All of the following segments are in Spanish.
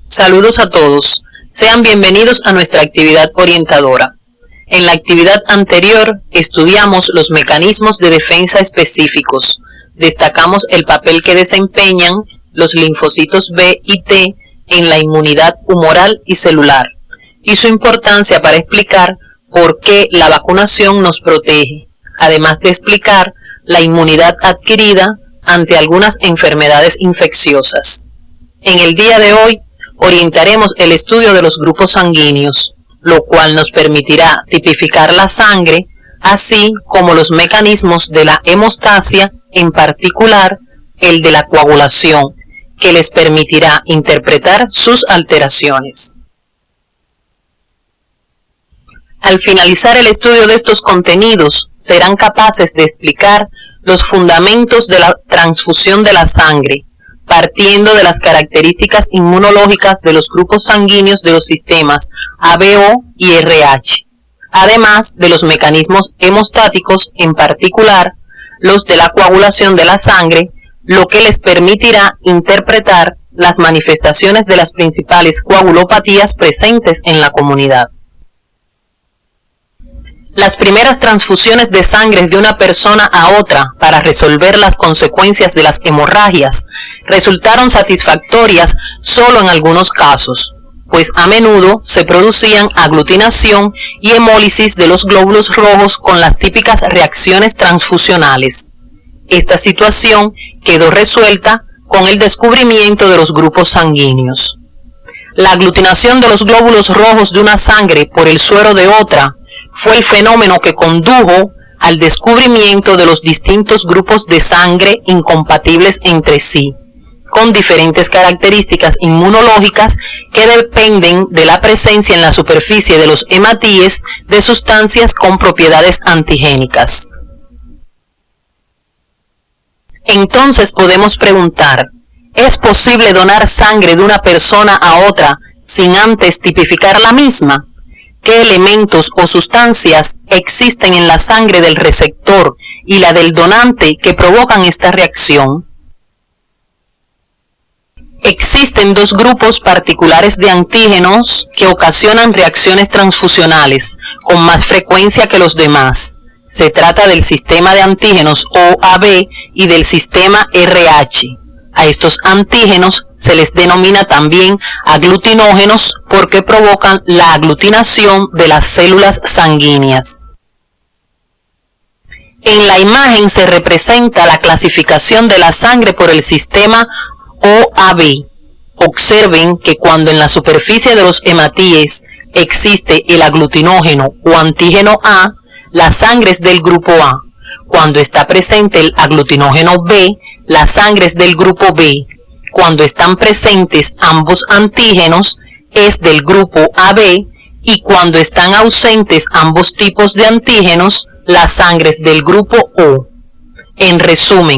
Saludos a todos. Sean bienvenidos a nuestra actividad orientadora. En la actividad anterior estudiamos los mecanismos de defensa específicos. Destacamos el papel que desempeñan los linfocitos B y T en la inmunidad humoral y celular y su importancia para explicar por qué la vacunación nos protege, además de explicar la inmunidad adquirida ante algunas enfermedades infecciosas. En el día de hoy orientaremos el estudio de los grupos sanguíneos, lo cual nos permitirá tipificar la sangre, así como los mecanismos de la hemostasia, en particular el de la coagulación, que les permitirá interpretar sus alteraciones. Al finalizar el estudio de estos contenidos, serán capaces de explicar los fundamentos de la transfusión de la sangre, partiendo de las características inmunológicas de los grupos sanguíneos de los sistemas ABO y RH, además de los mecanismos hemostáticos, en particular los de la coagulación de la sangre, lo que les permitirá interpretar las manifestaciones de las principales coagulopatías presentes en la comunidad. Las primeras transfusiones de sangre de una persona a otra para resolver las consecuencias de las hemorragias resultaron satisfactorias solo en algunos casos, pues a menudo se producían aglutinación y hemólisis de los glóbulos rojos con las típicas reacciones transfusionales. Esta situación quedó resuelta con el descubrimiento de los grupos sanguíneos. La aglutinación de los glóbulos rojos de una sangre por el suero de otra fue el fenómeno que condujo al descubrimiento de los distintos grupos de sangre incompatibles entre sí, con diferentes características inmunológicas que dependen de la presencia en la superficie de los hematíes de sustancias con propiedades antigénicas. Entonces podemos preguntar, ¿es posible donar sangre de una persona a otra sin antes tipificar la misma? ¿Qué elementos o sustancias existen en la sangre del receptor y la del donante que provocan esta reacción? Existen dos grupos particulares de antígenos que ocasionan reacciones transfusionales con más frecuencia que los demás. Se trata del sistema de antígenos OAB y del sistema RH. A estos antígenos se les denomina también aglutinógenos porque provocan la aglutinación de las células sanguíneas. En la imagen se representa la clasificación de la sangre por el sistema OAB. Observen que cuando en la superficie de los hematíes existe el aglutinógeno o antígeno A, la sangre es del grupo A. Cuando está presente el aglutinógeno B, la sangre es del grupo B. Cuando están presentes ambos antígenos, es del grupo AB, y cuando están ausentes ambos tipos de antígenos, la sangre es del grupo O. En resumen,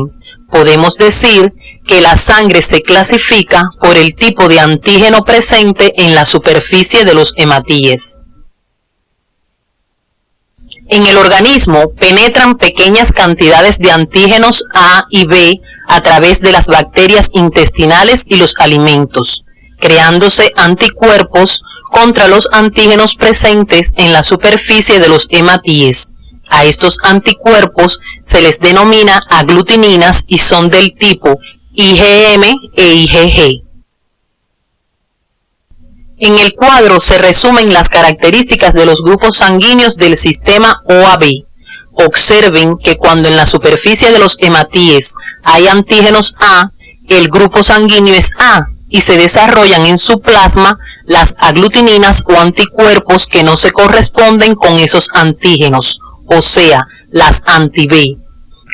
podemos decir que la sangre se clasifica por el tipo de antígeno presente en la superficie de los hematíes. En el organismo penetran pequeñas cantidades de antígenos A y B a través de las bacterias intestinales y los alimentos, creándose anticuerpos contra los antígenos presentes en la superficie de los hematíes. A estos anticuerpos se les denomina aglutininas y son del tipo IgM e IgG. En el cuadro se resumen las características de los grupos sanguíneos del sistema OAB. Observen que cuando en la superficie de los hematíes hay antígenos A, el grupo sanguíneo es A y se desarrollan en su plasma las aglutininas o anticuerpos que no se corresponden con esos antígenos, o sea, las anti-B.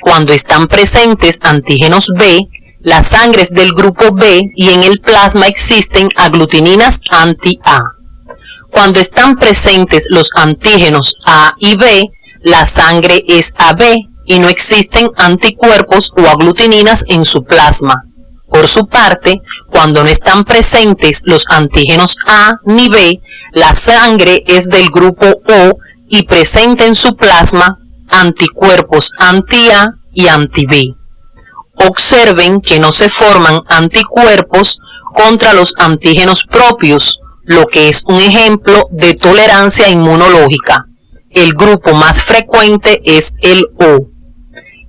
Cuando están presentes antígenos B, la sangre es del grupo B y en el plasma existen aglutininas anti-A. Cuando están presentes los antígenos A y B, la sangre es AB y no existen anticuerpos o aglutininas en su plasma. Por su parte, cuando no están presentes los antígenos A ni B, la sangre es del grupo O y presenta en su plasma anticuerpos anti-A y anti-B. Observen que no se forman anticuerpos contra los antígenos propios, lo que es un ejemplo de tolerancia inmunológica. El grupo más frecuente es el O.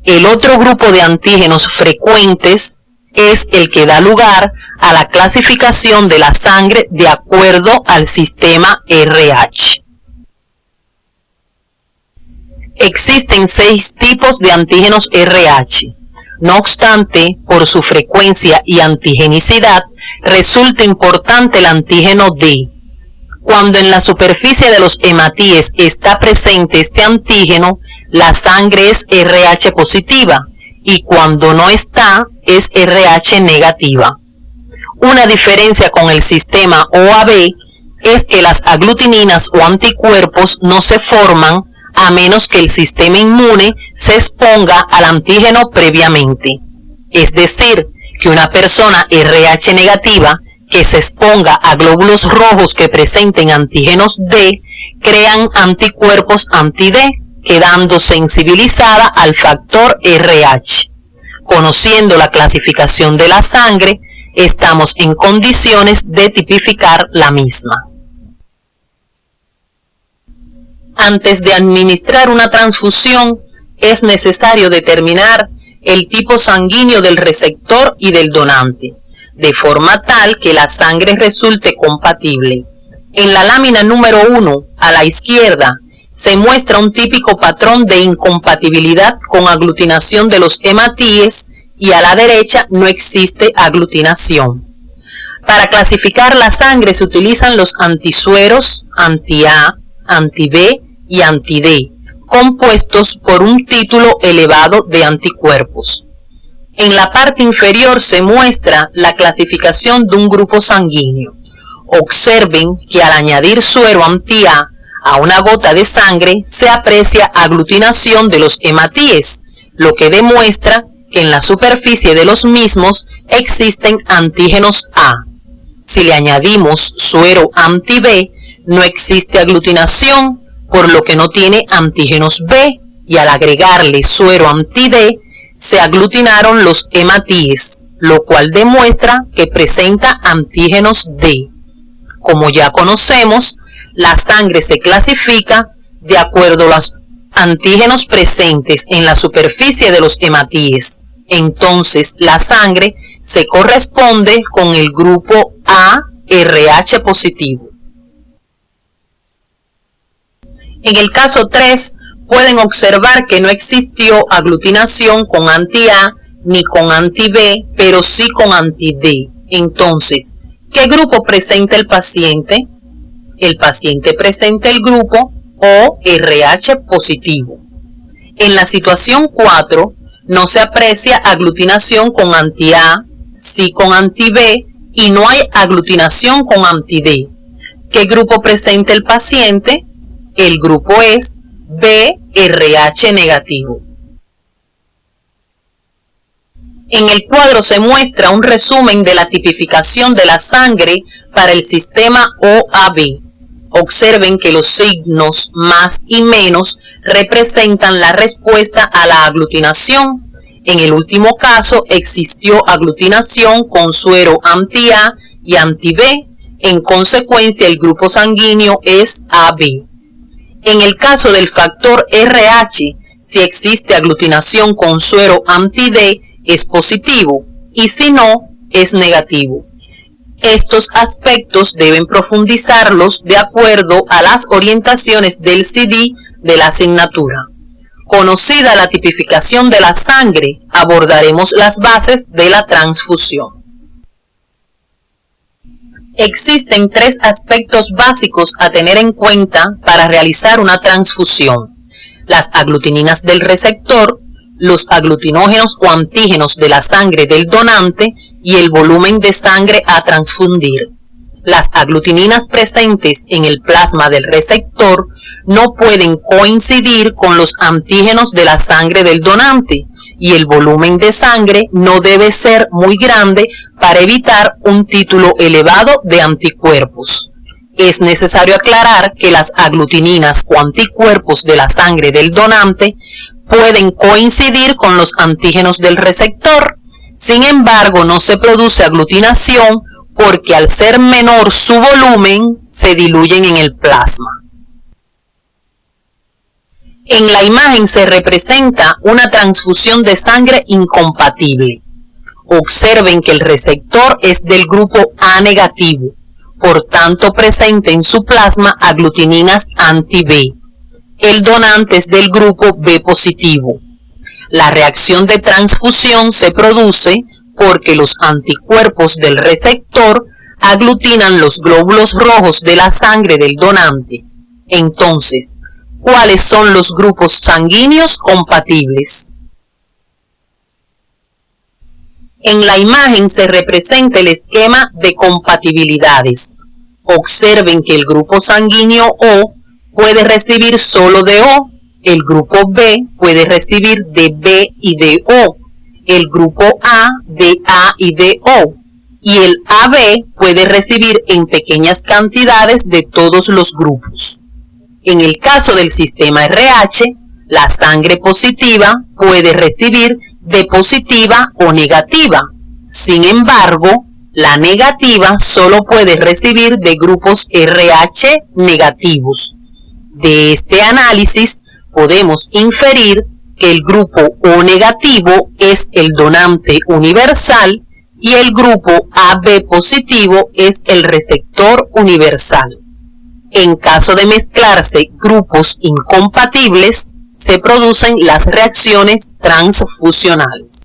El otro grupo de antígenos frecuentes es el que da lugar a la clasificación de la sangre de acuerdo al sistema RH. Existen 6 tipos de antígenos RH. No obstante, por su frecuencia y antigenicidad, resulta importante el antígeno D. Cuando en la superficie de los hematíes está presente este antígeno, la sangre es RH positiva y cuando no está, es RH negativa. Una diferencia con el sistema OAB es que las aglutininas o anticuerpos no se forman a menos que el sistema inmune se exponga al antígeno previamente. Es decir, que una persona RH negativa que se exponga a glóbulos rojos que presenten antígenos D, crean anticuerpos anti-D, quedando sensibilizada al factor RH. Conociendo la clasificación de la sangre, estamos en condiciones de tipificar la misma. Antes de administrar una transfusión, es necesario determinar el tipo sanguíneo del receptor y del donante, de forma tal que la sangre resulte compatible. En la lámina número 1, a la izquierda, se muestra un típico patrón de incompatibilidad con aglutinación de los hematíes y a la derecha no existe aglutinación. Para clasificar la sangre se utilizan los antisueros anti-A, anti-B y anti-D, compuestos por un título elevado de anticuerpos. En la parte inferior se muestra la clasificación de un grupo sanguíneo. Observen que al añadir suero anti-A a una gota de sangre se aprecia aglutinación de los hematíes, lo que demuestra que en la superficie de los mismos existen antígenos A. Si le añadimos suero anti-B, no existe aglutinación, por lo que no tiene antígenos B, y al agregarle suero anti-D, se aglutinaron los hematíes, lo cual demuestra que presenta antígenos D. Como ya conocemos, la sangre se clasifica de acuerdo a los antígenos presentes en la superficie de los hematíes. Entonces, la sangre se corresponde con el grupo A RH positivo. En el caso 3, pueden observar que no existió aglutinación con anti-A ni con anti-B, pero sí con anti-D. Entonces, ¿qué grupo presenta el paciente? El paciente presenta el grupo ORH positivo. En la situación 4, no se aprecia aglutinación con anti-A, sí con anti-B y no hay aglutinación con anti-D. ¿Qué grupo presenta el paciente? El grupo es BRH negativo. En el cuadro se muestra un resumen de la tipificación de la sangre para el sistema OAB. Observen que los signos más y menos representan la respuesta a la aglutinación. En el último caso existió aglutinación con suero anti-A y anti-B. En consecuencia, el grupo sanguíneo es AB. En el caso del factor RH, si existe aglutinación con suero anti-D, es positivo y si no, es negativo. Estos aspectos deben profundizarlos de acuerdo a las orientaciones del CD de la asignatura. Conocida la tipificación de la sangre, abordaremos las bases de la transfusión. Existen 3 aspectos básicos a tener en cuenta para realizar una transfusión: las aglutininas del receptor, los aglutinógenos o antígenos de la sangre del donante y el volumen de sangre a transfundir. Las aglutininas presentes en el plasma del receptor no pueden coincidir con los antígenos de la sangre del donante y el volumen de sangre no debe ser muy grande para evitar un título elevado de anticuerpos. Es necesario aclarar que las aglutininas o anticuerpos de la sangre del donante pueden coincidir con los antígenos del receptor Sin embargo, no se produce aglutinación porque al ser menor su volumen, se diluyen en el plasma. En la imagen se representa una transfusión de sangre incompatible. Observen que el receptor es del grupo A negativo, por tanto presenta en su plasma aglutininas anti-B. El donante es del grupo B positivo. La reacción de transfusión se produce porque los anticuerpos del receptor aglutinan los glóbulos rojos de la sangre del donante. Entonces, ¿cuáles son los grupos sanguíneos compatibles? En la imagen se representa el esquema de compatibilidades. Observen que el grupo sanguíneo O puede recibir solo de O, el grupo B puede recibir de B y de O, el grupo A de A y de O, y el AB puede recibir en pequeñas cantidades de todos los grupos. En el caso del sistema RH, la sangre positiva puede recibir de positiva o negativa. Sin embargo, la negativa solo puede recibir de grupos RH negativos. De este análisis podemos inferir que el grupo O negativo es el donante universal y el grupo AB positivo es el receptor universal. En caso de mezclarse grupos incompatibles, se producen las reacciones transfusionales.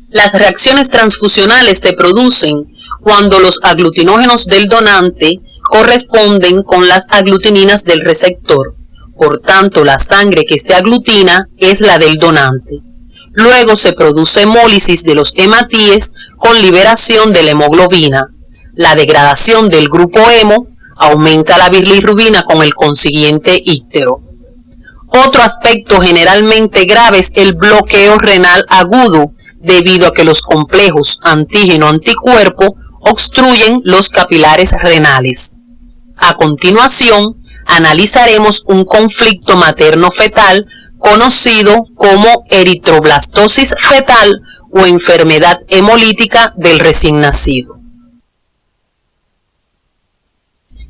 Las reacciones transfusionales se producen cuando los aglutinógenos del donante corresponden con las aglutininas del receptor. Por tanto, la sangre que se aglutina es la del donante. Luego se produce hemólisis de los hematíes con liberación de la hemoglobina. La degradación del grupo hemo aumenta la bilirrubina con el consiguiente íctero. Otro aspecto generalmente grave es el bloqueo renal agudo, debido a que los complejos antígeno-anticuerpo obstruyen los capilares renales. A continuación, analizaremos un conflicto materno-fetal conocido como eritroblastosis fetal o enfermedad hemolítica del recién nacido.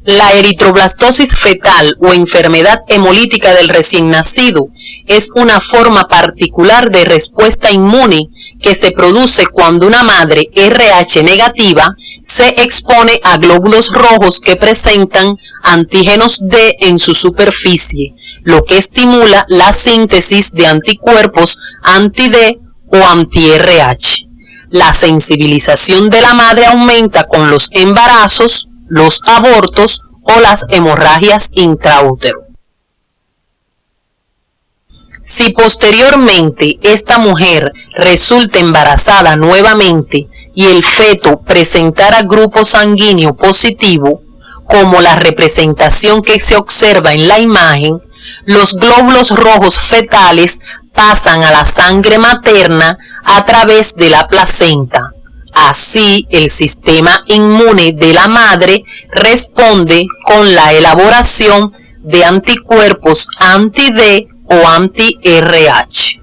La eritroblastosis fetal o enfermedad hemolítica del recién nacido es una forma particular de respuesta inmune que se produce cuando una madre RH negativa se expone a glóbulos rojos que presentan antígenos D en su superficie, lo que estimula la síntesis de anticuerpos anti-D o anti-RH. La sensibilización de la madre aumenta con los embarazos, los abortos o las hemorragias intraútero. Si posteriormente esta mujer resulta embarazada nuevamente y el feto presentara grupo sanguíneo positivo, como la representación que se observa en la imagen, los glóbulos rojos fetales pasan a la sangre materna a través de la placenta. Así, el sistema inmune de la madre responde con la elaboración de anticuerpos anti-D o anti-RH.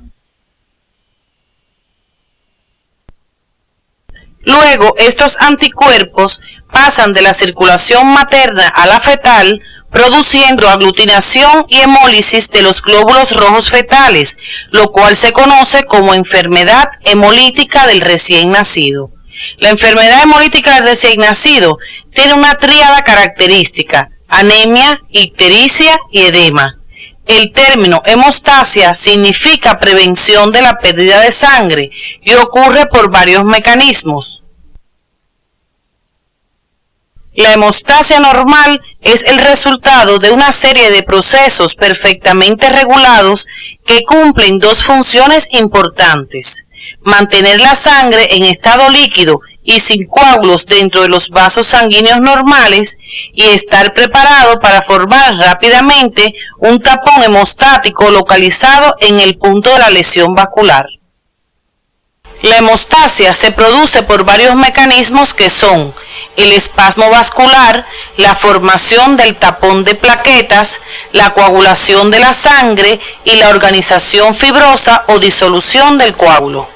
Luego, estos anticuerpos pasan de la circulación materna a la fetal, produciendo aglutinación y hemólisis de los glóbulos rojos fetales, lo cual se conoce como enfermedad hemolítica del recién nacido. La enfermedad hemolítica del recién nacido tiene una tríada característica: anemia, ictericia y edema. El término hemostasia significa prevención de la pérdida de sangre y ocurre por varios mecanismos. La hemostasia normal es el resultado de una serie de procesos perfectamente regulados que cumplen dos funciones importantes: mantener la sangre en estado líquido y sin coágulos dentro de los vasos sanguíneos normales y estar preparado para formar rápidamente un tapón hemostático localizado en el punto de la lesión vascular. La hemostasia se produce por varios mecanismos que son el espasmo vascular, la formación del tapón de plaquetas, la coagulación de la sangre y la organización fibrosa o disolución del coágulo.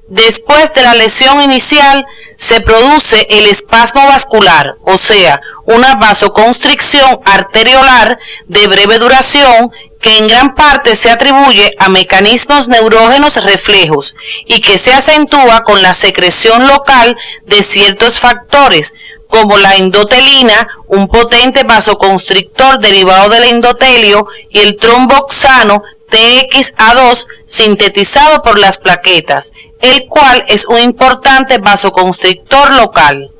Después de la lesión inicial, se produce el espasmo vascular, o sea, una vasoconstricción arteriolar de breve duración que en gran parte se atribuye a mecanismos neurógenos reflejos y que se acentúa con la secreción local de ciertos factores, como la endotelina, un potente vasoconstrictor derivado del endotelio, y el tromboxano TXA2 sintetizado por las plaquetas, el cual es un importante vasoconstrictor local.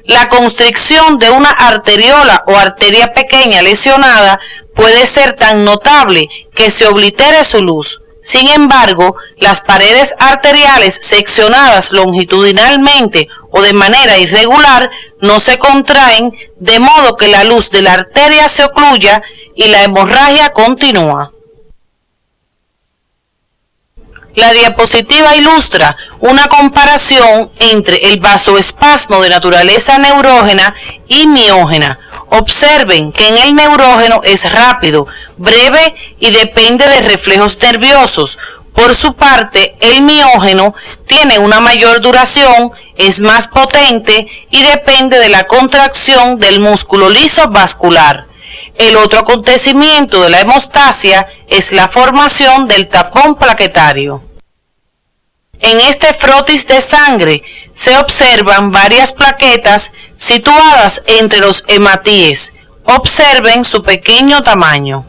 La constricción de una arteriola o arteria pequeña lesionada puede ser tan notable que se oblitere su luz. Sin embargo, las paredes arteriales seccionadas longitudinalmente o de manera irregular no se contraen, de modo que la luz de la arteria se ocluya y la hemorragia continúa. La diapositiva ilustra una comparación entre el vasoespasmo de naturaleza neurógena y miógena. Observen que en el neurógeno es rápido, breve y depende de reflejos nerviosos. Por su parte, el miógeno tiene una mayor duración, es más potente y depende de la contracción del músculo liso vascular. El otro acontecimiento de la hemostasia es la formación del tapón plaquetario. En este frotis de sangre se observan varias plaquetas situadas entre los hematíes. Observen su pequeño tamaño.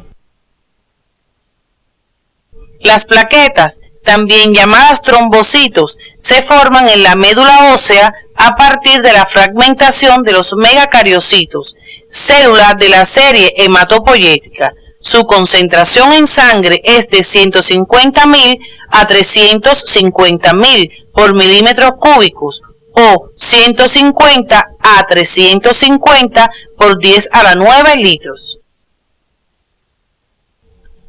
Las plaquetas, también llamadas trombocitos, se forman en la médula ósea a partir de la fragmentación de los megacariocitos, células de la serie hematopoyética. Su concentración en sangre es de 150.000 a 350.000 por milímetros cúbicos o 150 a 350 por 10 a la 9 litros.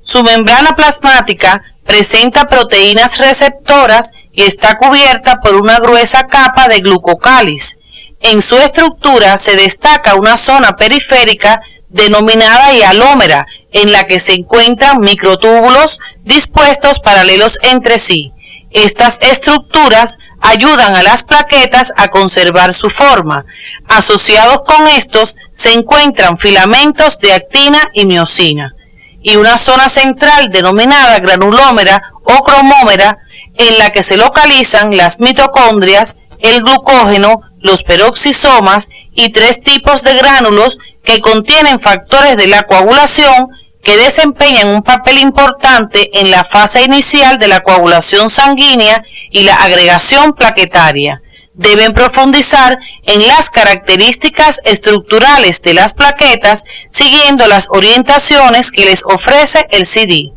Su membrana plasmática presenta proteínas receptoras y está cubierta por una gruesa capa de glucocáliz. En su estructura se destaca una zona periférica denominada hialómera, en la que se encuentran microtúbulos dispuestos paralelos entre sí. Estas estructuras ayudan a las plaquetas a conservar su forma. Asociados con estos se encuentran filamentos de actina y miosina, y una zona central denominada granulómera o cromómera, en la que se localizan las mitocondrias, el glucógeno, los peroxisomas y 3 tipos de gránulos que contienen factores de la coagulación que desempeñan un papel importante en la fase inicial de la coagulación sanguínea y la agregación plaquetaria. Deben profundizar en las características estructurales de las plaquetas siguiendo las orientaciones que les ofrece el CD.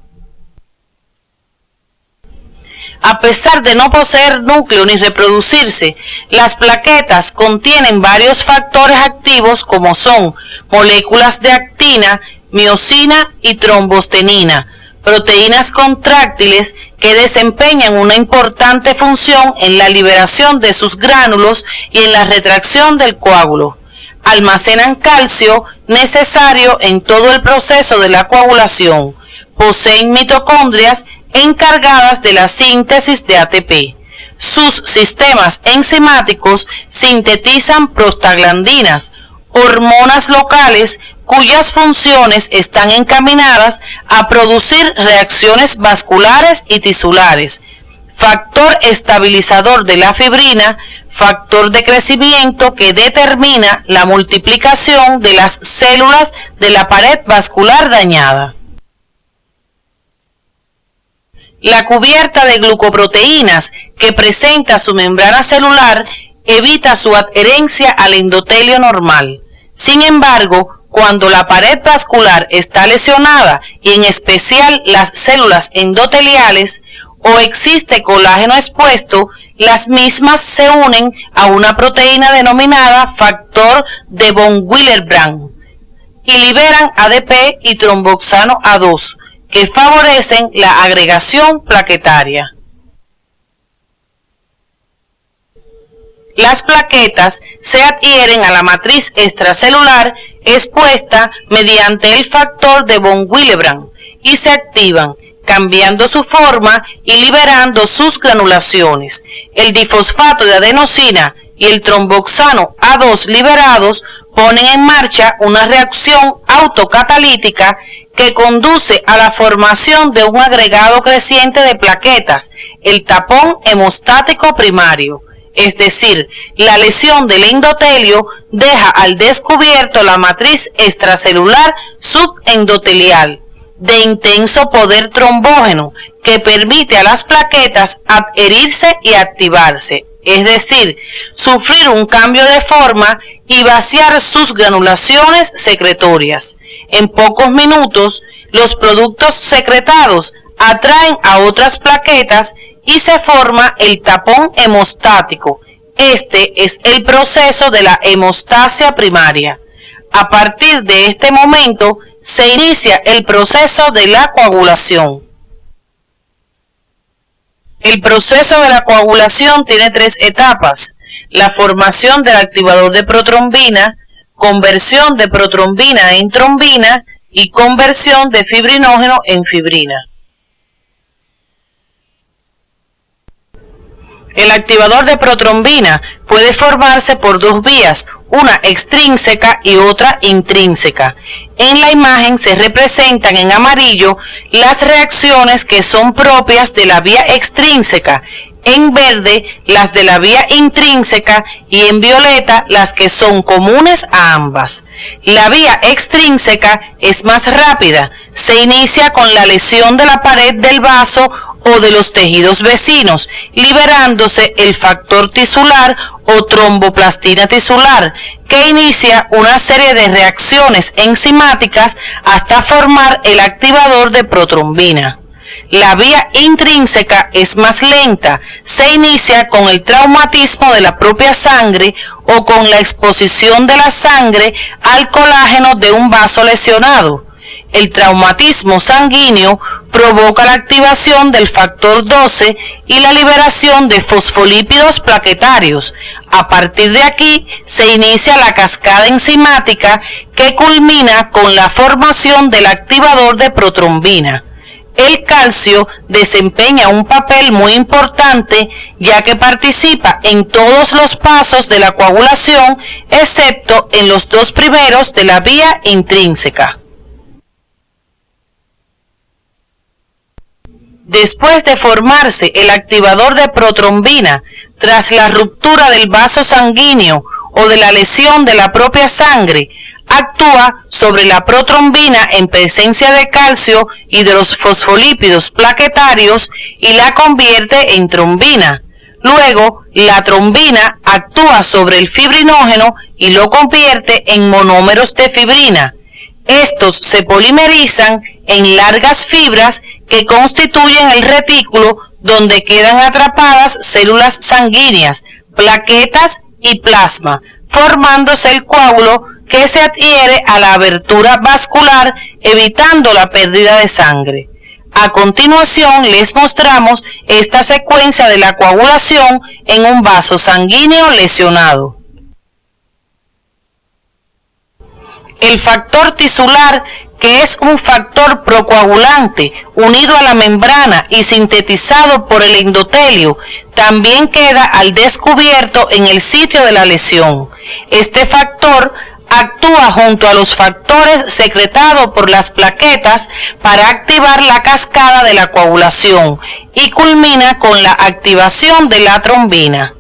A pesar de no poseer núcleo ni reproducirse, las plaquetas contienen varios factores activos como son moléculas de actina, miosina y trombostenina, proteínas contráctiles que desempeñan una importante función en la liberación de sus gránulos y en la retracción del coágulo. Almacenan calcio necesario en todo el proceso de la coagulación. Poseen mitocondrias encargadas de la síntesis de ATP. Sus sistemas enzimáticos sintetizan prostaglandinas, hormonas locales cuyas funciones están encaminadas a producir reacciones vasculares y tisulares, factor estabilizador de la fibrina, factor de crecimiento que determina la multiplicación de las células de la pared vascular dañada. La cubierta de glucoproteínas que presenta su membrana celular evita su adherencia al endotelio normal. Sin embargo, cuando la pared vascular está lesionada y en especial las células endoteliales o existe colágeno expuesto, las mismas se unen a una proteína denominada factor de von Willebrand y liberan ADP y tromboxano A2, que favorecen la agregación plaquetaria. Las plaquetas se adhieren a la matriz extracelular expuesta mediante el factor de von Willebrand y se activan, cambiando su forma y liberando sus granulaciones. El difosfato de adenosina y el tromboxano A2 liberados ponen en marcha una reacción autocatalítica que conduce a la formación de un agregado creciente de plaquetas, el tapón hemostático primario. Es decir, la lesión del endotelio deja al descubierto la matriz extracelular subendotelial de intenso poder trombógeno que permite a las plaquetas adherirse y activarse, es decir, sufrir un cambio de forma y vaciar sus granulaciones secretorias. En pocos minutos, los productos secretados atraen a otras plaquetas y se forma el tapón hemostático. Este es el proceso de la hemostasia primaria. A partir de este momento se inicia el proceso de la coagulación. El proceso de la coagulación tiene 3 etapas: la formación del activador de protrombina, conversión de protrombina en trombina y conversión de fibrinógeno en fibrina. El activador de protrombina puede formarse por 2 vías, una extrínseca y otra intrínseca. En la imagen se representan en amarillo las reacciones que son propias de la vía extrínseca, en verde las de la vía intrínseca y en violeta las que son comunes a ambas. La vía extrínseca es más rápida, se inicia con la lesión de la pared del vaso o de los tejidos vecinos, liberándose el factor tisular o tromboplastina tisular, que inicia una serie de reacciones enzimáticas hasta formar el activador de protrombina. La vía intrínseca es más lenta, se inicia con el traumatismo de la propia sangre o con la exposición de la sangre al colágeno de un vaso lesionado. El traumatismo sanguíneo provoca la activación del factor 12 y la liberación de fosfolípidos plaquetarios. A partir de aquí se inicia la cascada enzimática que culmina con la formación del activador de protrombina. El calcio desempeña un papel muy importante ya que participa en todos los pasos de la coagulación excepto en los 2 primeros de la vía intrínseca. Después de formarse el activador de protrombina, tras la ruptura del vaso sanguíneo o de la lesión de la propia sangre, actúa sobre la protrombina en presencia de calcio y de los fosfolípidos plaquetarios y la convierte en trombina. Luego, la trombina actúa sobre el fibrinógeno y lo convierte en monómeros de fibrina. Estos se polimerizan en largas fibras que constituyen el retículo donde quedan atrapadas células sanguíneas, plaquetas y plasma, formándose el coágulo que se adhiere a la abertura vascular evitando la pérdida de sangre. A continuación les mostramos esta secuencia de la coagulación en un vaso sanguíneo lesionado. El factor tisular, que es un factor procoagulante unido a la membrana y sintetizado por el endotelio, también queda al descubierto en el sitio de la lesión. Este factor actúa junto a los factores secretados por las plaquetas para activar la cascada de la coagulación y culmina con la activación de la trombina.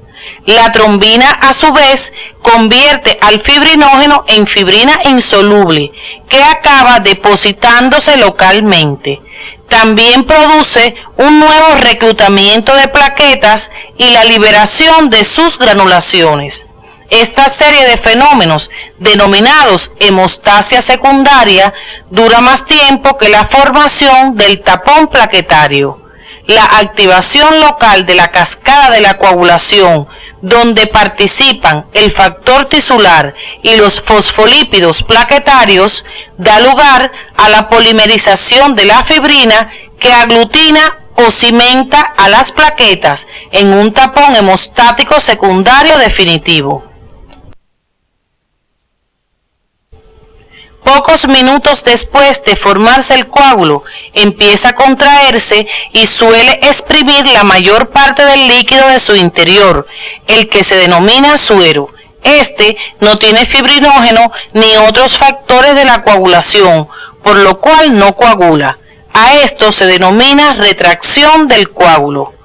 La trombina, a su vez, convierte al fibrinógeno en fibrina insoluble, que acaba depositándose localmente. También produce un nuevo reclutamiento de plaquetas y la liberación de sus granulaciones. Esta serie de fenómenos, denominados hemostasia secundaria, dura más tiempo que la formación del tapón plaquetario. La activación local de la cascada de la coagulación, donde participan el factor tisular y los fosfolípidos plaquetarios, da lugar a la polimerización de la fibrina que aglutina o cimenta a las plaquetas en un tapón hemostático secundario definitivo. Pocos minutos después de formarse el coágulo, empieza a contraerse y suele exprimir la mayor parte del líquido de su interior, el que se denomina suero. Este no tiene fibrinógeno ni otros factores de la coagulación, por lo cual no coagula. A esto se denomina retracción del coágulo.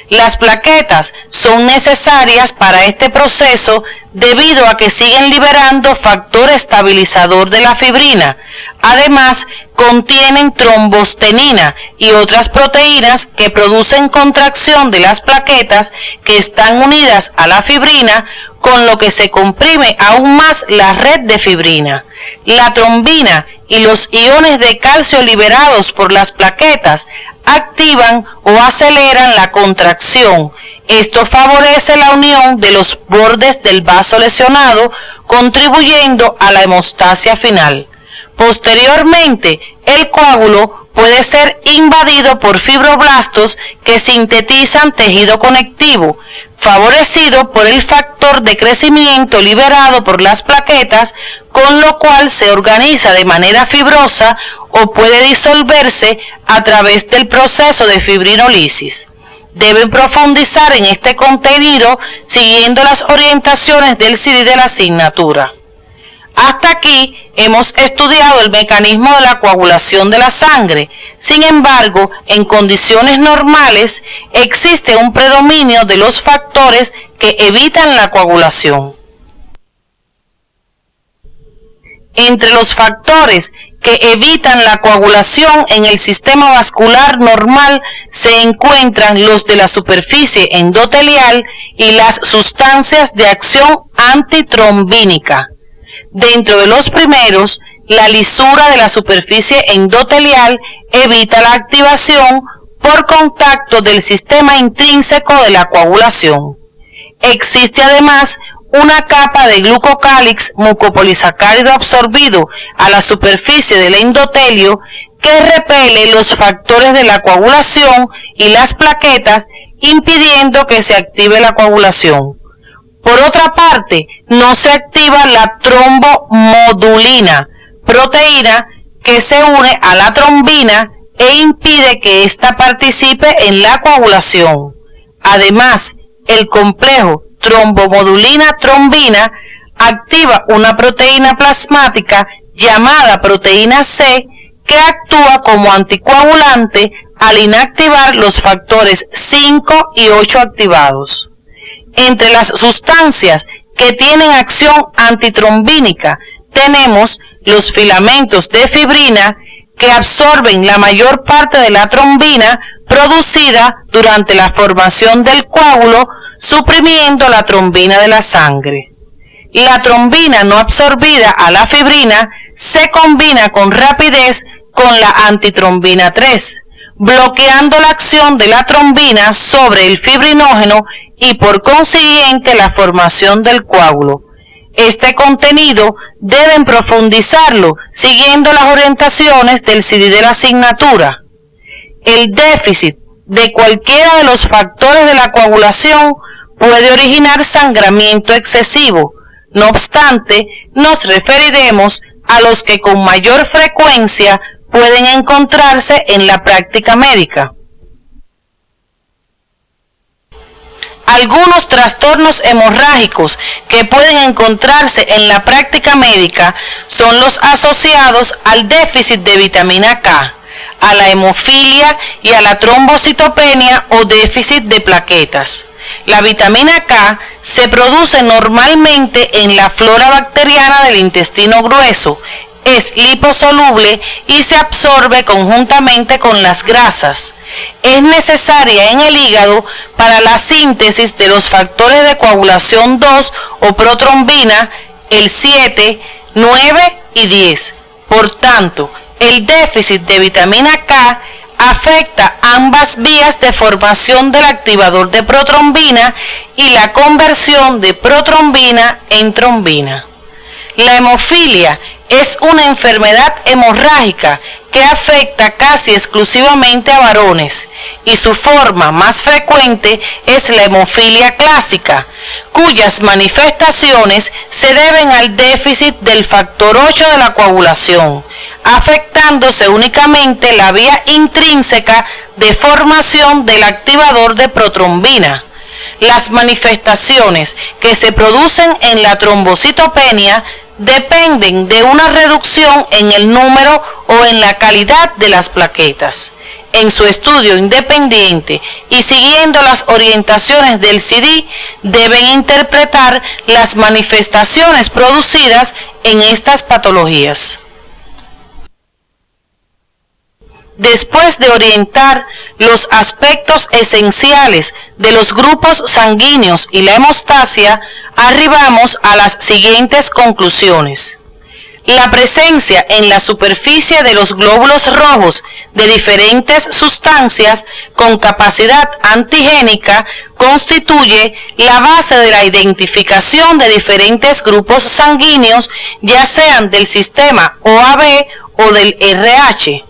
Las plaquetas son necesarias para este proceso debido a que siguen liberando factor estabilizador de la fibrina. Además, contienen trombostenina y otras proteínas que producen contracción de las plaquetas que están unidas a la fibrina, con lo que se comprime aún más la red de fibrina. La trombina y los iones de calcio liberados por las plaquetas activan o aceleran la contracción. Esto favorece la unión de los bordes del vaso lesionado, contribuyendo a la hemostasia final. Posteriormente, el coágulo puede ser invadido por fibroblastos que sintetizan tejido conectivo, favorecido por el factor de crecimiento liberado por las plaquetas, con lo cual se organiza de manera fibrosa o puede disolverse a través del proceso de fibrinolisis. Deben profundizar en este contenido siguiendo las orientaciones del CD de la asignatura. Hasta aquí hemos estudiado el mecanismo de la coagulación de la sangre. Sin embargo, en condiciones normales existe un predominio de los factores que evitan la coagulación. Entre los factores que evitan la coagulación en el sistema vascular normal se encuentran los de la superficie endotelial y las sustancias de acción antitrombínica. Dentro de los primeros, la lisura de la superficie endotelial evita la activación por contacto del sistema intrínseco de la coagulación. Existe además una capa de glucocálix mucopolisacárido absorbido a la superficie del endotelio que repele los factores de la coagulación y las plaquetas, impidiendo que se active la coagulación. Por otra parte, no se activa la trombomodulina, proteína que se une a la trombina e impide que ésta participe en la coagulación. Además, el complejo trombomodulina-trombina activa una proteína plasmática llamada proteína C que actúa como anticoagulante al inactivar los factores 5 y 8 activados. Entre las sustancias que tienen acción antitrombínica tenemos los filamentos de fibrina que absorben la mayor parte de la trombina producida durante la formación del coágulo, suprimiendo la trombina de la sangre. La trombina no absorbida a la fibrina se combina con rapidez con la antitrombina 3, bloqueando la acción de la trombina sobre el fibrinógeno y por consiguiente la formación del coágulo. Este contenido deben profundizarlo siguiendo las orientaciones del CD de la asignatura. El déficit de cualquiera de los factores de la coagulación puede originar sangramiento excesivo. No obstante, nos referiremos a los que con mayor frecuencia pueden encontrarse en la práctica médica. Algunos trastornos hemorrágicos que pueden encontrarse en la práctica médica son los asociados al déficit de vitamina K, a la hemofilia y a la trombocitopenia o déficit de plaquetas. La vitamina K se produce normalmente en la flora bacteriana del intestino grueso, es liposoluble y se absorbe conjuntamente con las grasas. Es necesaria en el hígado para la síntesis de los factores de coagulación 2 o protrombina, el 7, 9 y 10. Por tanto, el déficit de vitamina K afecta ambas vías de formación del activador de protrombina y la conversión de protrombina en trombina. La hemofilia Es una enfermedad hemorrágica que afecta casi exclusivamente a varones y su forma más frecuente es la hemofilia clásica, cuyas manifestaciones se deben al déficit del factor 8 de la coagulación, afectándose únicamente la vía intrínseca de formación del activador de protrombina. Las manifestaciones que se producen en la trombocitopenia dependen de una reducción en el número o en la calidad de las plaquetas. En su estudio independiente y siguiendo las orientaciones del CD, deben interpretar las manifestaciones producidas en estas patologías. Después de orientar los aspectos esenciales de los grupos sanguíneos y la hemostasia, arribamos a las siguientes conclusiones. La presencia en la superficie de los glóbulos rojos de diferentes sustancias con capacidad antigénica constituye la base de la identificación de diferentes grupos sanguíneos, ya sean del sistema OAB o del RH.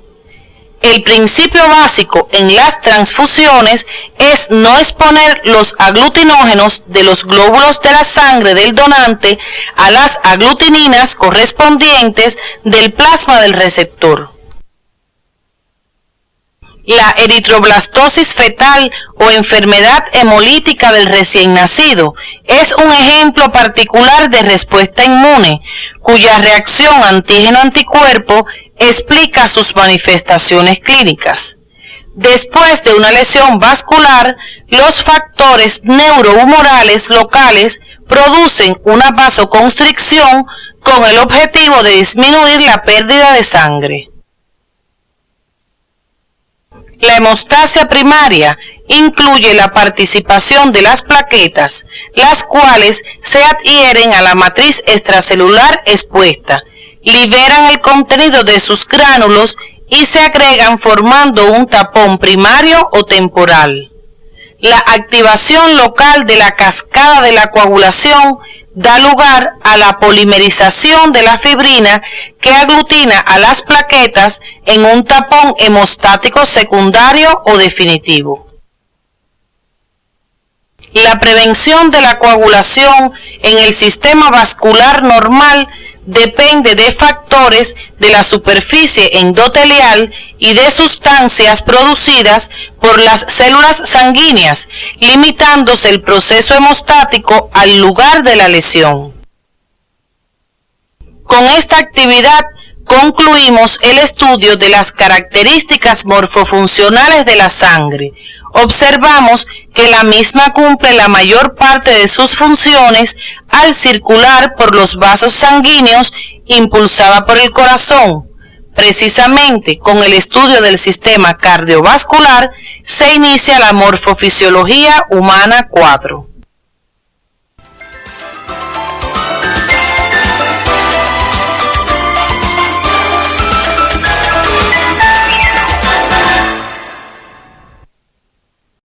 El principio básico en las transfusiones es no exponer los aglutinógenos de los glóbulos de la sangre del donante a las aglutininas correspondientes del plasma del receptor. La eritroblastosis fetal o enfermedad hemolítica del recién nacido es un ejemplo particular de respuesta inmune, cuya reacción antígeno-anticuerpo explica sus manifestaciones clínicas. Después de una lesión vascular, los factores neurohumorales locales producen una vasoconstricción con el objetivo de disminuir la pérdida de sangre. La hemostasia primaria incluye la participación de las plaquetas, las cuales se adhieren a la matriz extracelular expuesta, liberan el contenido de sus gránulos y se agregan formando un tapón primario o temporal. La activación local de la cascada de la coagulación da lugar a la polimerización de la fibrina que aglutina a las plaquetas en un tapón hemostático secundario o definitivo. La prevención de la coagulación en el sistema vascular normal depende de factores de la superficie endotelial y de sustancias producidas por las células sanguíneas, limitándose el proceso hemostático al lugar de la lesión. Con esta actividad concluimos el estudio de las características morfofuncionales de la sangre. Observamos que la misma cumple la mayor parte de sus funciones al circular por los vasos sanguíneos impulsada por el corazón. Precisamente con el estudio del sistema cardiovascular se inicia la morfofisiología humana 4.